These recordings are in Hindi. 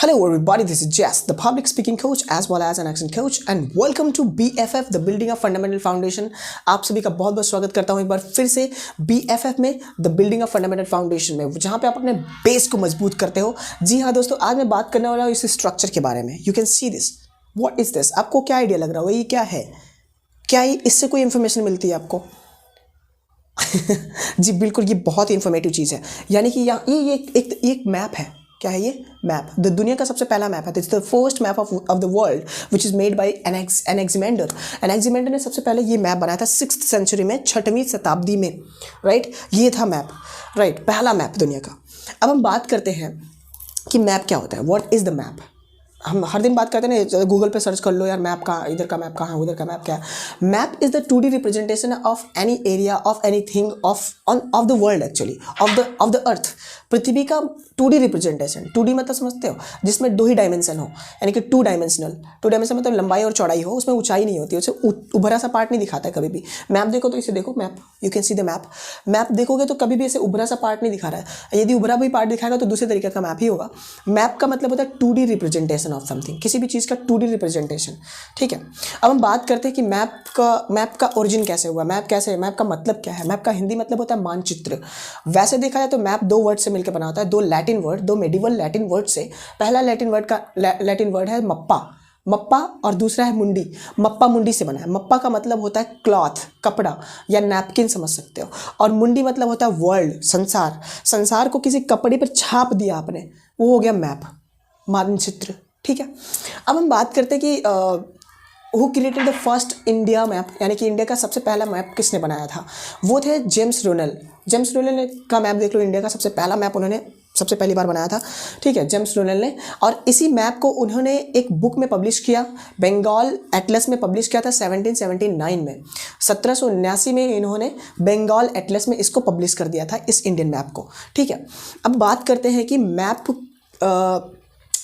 Hello everybody, this is Jess, the public speaking coach as well as an accent coach and welcome to BFF, the building of fundamental foundation। आप सभी का बहुत बहुत स्वागत करता हूं एक बार फिर से BFF में, the building of fundamental foundation में, जहां पे आप अपने बेस को मजबूत करते हो। जी हाँ दोस्तों, आज मैं बात करने वाला हूँ इस स्ट्रक्चर के बारे में। You can see this, what is this? आपको क्या आइडिया लग रहा होगा ये क्या है? क्या इससे कोई इन्फॉर्मेशन मिलती है आपको? जी बिल्कुल, ये बहुत ही इंफॉर्मेटिव चीज़ है। यानी कि ये एक मैप है। क्या है ये? मैप। द दुनिया का सबसे पहला मैप है। This the first map of the world which is made by Anaximander. Anaximander ने सबसे पहले ये मैप बनाया था 6th सेंचुरी में, 6वीं शताब्दी में। राइट, ये था मैप। राइट, पहला मैप दुनिया का। अब हम बात करते हैं कि मैप क्या होता है। What is the map? हम हर दिन बात करते हैं ना, गूगल पे सर्च कर लो यार, मैप कहाँ, इधर का मैप कहाँ है, उधर का मैप क्या है। Map is the 2D representation of any area of anything of the world, actually of the earth. पृथ्वी का 2D रिप्रेजेंटेशन। 2D मतलब समझते हो, जिसमें 2 ही डायमेंशन हो, यानी कि 2 डायमेंशनल मतलब लंबाई और चौड़ाई हो, उसमें ऊंचाई नहीं होती, उसे उभरा सा पार्ट नहीं दिखाता है कभी भी। मैप देखो तो इसे देखो, map, you can see the map. Map देखोगे तो कभी भी ऐसे उभरा सा पार्ट नहीं दिखा रहा है। यदि उभरा भी पार्ट दिखाएगा तो दूसरे तरीके का मैप ही होगा। मैप का मतलब होता है 2D रिप्रेजेंटेशन ऑफ समथिंग, किसी भी चीज़ का 2D रिप्रेजेंटेशन। ठीक है, अब हम बात करते हैं कि मैप का ओरिजिन कैसे हुआ, मैप कैसे है, मैप का मतलब क्या है। मैप का हिंदी मतलब होता है मानचित्र। वैसे देखा जाए तो मैप 2 वर्ड से मिलकर बना होता है, 2 Latin word, 2 medieval Latin word से। पहला लैटिन वर्ड है मप्पा और दूसरा है मुंडी। मप्पा मुंडी से बना है। मप्पा का मतलब होता है क्लॉथ, कपड़ा या नैपकिन समझ सकते हो, और मुंडी मतलब होता है वर्ल्ड, संसार। संसार को किसी कपड़े पर छाप दिया आपने, वो हो गया मैप, मानचित्र। ठीक है, अब हम बात करते हैं कि who created the first India map, यानी कि इंडिया का सबसे पहला मैप किसने बनाया था? वो थे जेम्स रोनेल। जेम्स रोनेल का मैप देख लो, इंडिया का सबसे पहला मैप उन्होंने सबसे पहली बार बनाया था। ठीक है, जेम्स रोनेल ने, और इसी मैप को उन्होंने एक बुक में पब्लिश किया, बंगाल एटलस में पब्लिश किया था 1779 में। 1779 में इन्होंने बंगाल एटलस में इसको पब्लिश कर दिया था, इस इंडियन मैप को। ठीक है, अब बात करते हैं कि मैप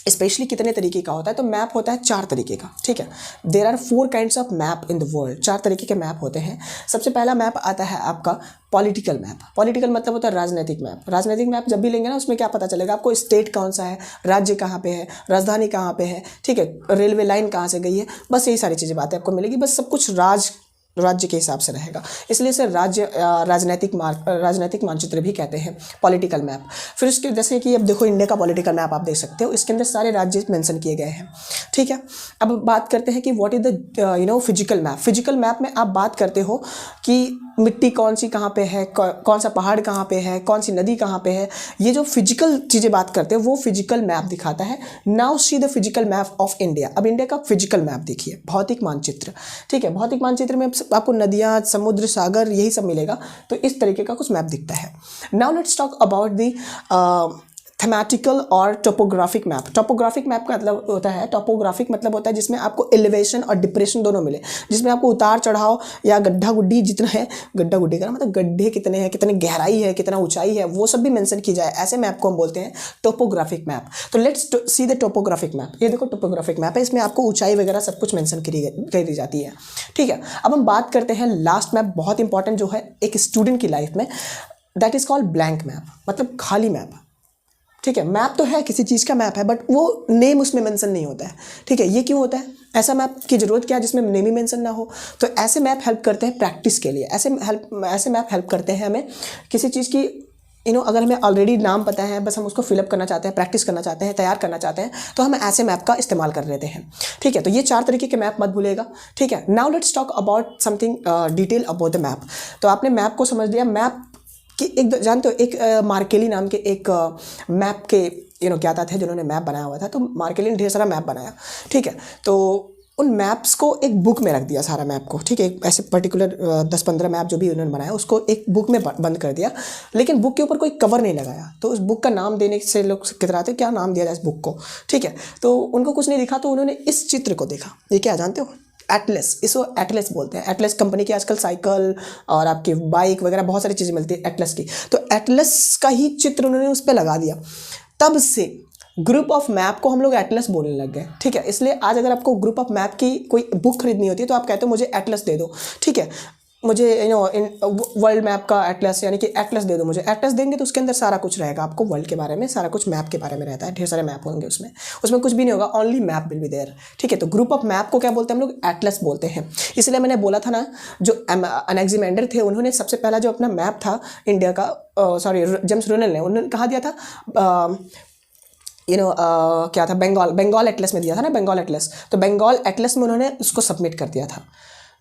स्पेशली कितने तरीके का होता है। तो मैप होता है 4 तरीके का। ठीक है, there are 4 kinds of map in the world. 4 तरीके के मैप होते हैं। सबसे पहला मैप आता है आपका पॉलिटिकल मैप। पॉलिटिकल मतलब होता है राजनीतिक मैप। राजनीतिक मैप जब भी लेंगे ना, उसमें क्या पता चलेगा आपको? स्टेट कौन सा है, राज्य कहाँ पे है, राजधानी कहाँ पे है, ठीक है, रेलवे लाइन कहाँ से गई है, बस यही सारी चीज़ें बातें आपको मिलेगी। बस सब कुछ राज्य के हिसाब से रहेगा, इसलिए इसे राजनीतिक मानचित्र भी कहते हैं, पॉलिटिकल मैप। फिर इसके जैसे कि अब देखो, इंडिया का पॉलिटिकल मैप आप देख सकते हो, इसके अंदर सारे राज्य मेंशन किए गए हैं। ठीक है, अब बात करते हैं कि what is the physical map. Physical map में आप बात करते हो कि मिट्टी कौन सी कहाँ पे है, कौन सा पहाड़ कहाँ पे है, कौन सी नदी कहाँ पे है। ये जो फिजिकल चीज़ें बात करते हैं वो फिजिकल मैप दिखाता है। Now see the physical map of India. अब इंडिया का फिजिकल मैप देखिए, भौतिक मानचित्र। ठीक है, भौतिक मानचित्र में आपको नदियाँ, समुद्र, सागर, यही सब मिलेगा। तो इस तरीके का कुछ मैप दिखता है। Now let's talk about the thematical और टोपोग्राफिक मैप। टोपोग्राफिक मैप का मतलब होता है, टोपोग्राफिक मतलब होता है जिसमें आपको एलिवेशन और डिप्रेशन दोनों मिले, जिसमें आपको उतार चढ़ाव या गड्ढा गुड्डी जितना है, गड्ढा गुड्डी का मतलब गड्ढे कितने हैं, कितनी गहराई है, कितना ऊंचाई है, वो सब भी मेंशन की जाए। ऐसे मैप को हम बोलते हैं टोपोग्राफिक मैप। तो let's see the topographic map. ये देखो टोपोग्राफिक मैप है, इसमें आपको ऊंचाई वगैरह सब कुछ मेंशन करी जाती है। ठीक है, अब हम बात करते हैं लास्ट मैप, बहुत इंपॉर्टेंट जो है एक स्टूडेंट की लाइफ में, that is called blank map, मतलब खाली मैप। ठीक है, मैप तो है, किसी चीज़ का मैप है, बट वो नेम उसमें मेंशन नहीं होता है। ठीक है, ये क्यों होता है? ऐसा मैप की ज़रूरत क्या है जिसमें नेम ही मेंशन ना हो? तो ऐसे मैप हेल्प करते हैं प्रैक्टिस के लिए। ऐसे मैप हेल्प करते हैं हमें किसी चीज़ की, अगर हमें ऑलरेडी नाम पता है, बस हम उसको फिलअप करना चाहते हैं, प्रैक्टिस करना चाहते हैं, तैयार करना चाहते हैं, तो हम ऐसे मैप का इस्तेमाल कर लेते हैं। ठीक है, तो ये 4 तरीके के मैप मत भूलेगा। ठीक है, now let's talk about something detail about the map. तो आपने मैप को समझ लिया। मैप कि एक जानते हो, एक मार्केली नाम के एक मैप के ज्ञाता थे जिन्होंने मैप बनाया हुआ था। तो मार्केली ने ढेर सारा मैप बनाया। ठीक है, तो उन मैप्स को एक बुक में रख दिया, सारा मैप को। ठीक है, ऐसे पर्टिकुलर 10-15 मैप जो भी उन्होंने बनाया उसको एक बुक में बंद कर दिया, लेकिन बुक के ऊपर कोई कवर नहीं लगाया। तो उस बुक का नाम देने से लोग कितराते, क्या नाम दिया जाए इस बुक को। ठीक है, तो उनको कुछ नहीं दिखा, तो उन्होंने इस चित्र को देखा। ये क्या जानते हो? एटलस। इसको एटलस बोलते हैं। एटलस कंपनी की आजकल साइकिल और आपकी बाइक वगैरह बहुत सारी चीज़ें मिलती है एटलस की। तो एटलस का ही चित्र उन्होंने उस पर लगा दिया। तब से ग्रुप ऑफ मैप को हम लोग एटलस बोलने लग गए। ठीक है, इसलिए आज अगर आपको ग्रुप ऑफ मैप की कोई बुक खरीदनी होती है तो आप कहते हो मुझे एटलस दे दो। ठीक है, मुझे इन वर्ल्ड मैप का एटलस यानी कि एटलस दे दो मुझे, एटलस देंगे तो उसके अंदर सारा कुछ रहेगा, आपको वर्ल्ड के बारे में सारा कुछ मैप के बारे में रहता है, ढेर सारे मैप होंगे उसमें, उसमें कुछ भी नहीं होगा, only map will be there, ठीक है। तो ग्रुप ऑफ मैप को क्या बोलते हैं हम लोग, एटलस बोलते हैं। इसलिए मैंने बोला था ना, जो एनेक्सिमेंडर थे उन्होंने सबसे पहला जो अपना मैप था इंडिया का, सॉरी जेम्स रुनेल ने, उन्होंने कहा दिया था क्या था, बंगाल एटलस में दिया था ना, बंगाल एटलस, तो बंगाल एटलस में उन्होंने उसको सबमिट कर दिया था।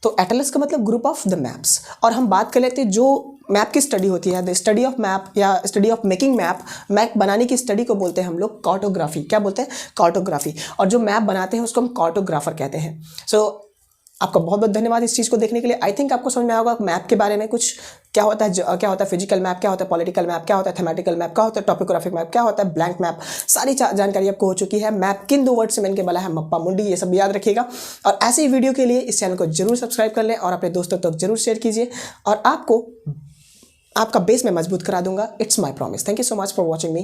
तो एटलस का मतलब ग्रुप ऑफ द मैप्स। और हम बात कर लेते हैं जो मैप की स्टडी होती है, द स्टडी ऑफ मैप या study of making map, map बनाने की स्टडी को बोलते हैं हम लोग कार्टोग्राफी। क्या बोलते हैं, कार्टोग्राफी। और जो मैप बनाते हैं उसको हम कार्टोग्राफर कहते हैं। सो आपका बहुत बहुत धन्यवाद इस चीज़ को देखने के लिए। आई थिंक आपको समझ में आएगा मैप के बारे में कुछ, क्या होता है फिजिकल मैप, क्या होता है पॉलिटिकल मैप, क्या होता है थेमेटिकल मैप, क्या होता है टॉपोग्राफिक मैप, क्या होता है ब्लैंक मैप, सारी जानकारी आपको हो चुकी है। मैप किन 2 वर्ड से मैंने बोला है, मप्पा मुंडी, ये सब याद रखिएगा। और ऐसे ही वीडियो के लिए इस चैनल को जरूर सब्सक्राइब कर लें और अपने दोस्तों तक जरूर शेयर कीजिए, और आपका बेस में मजबूत करा दूंगा। It's my promise. Thank you so much for watching me.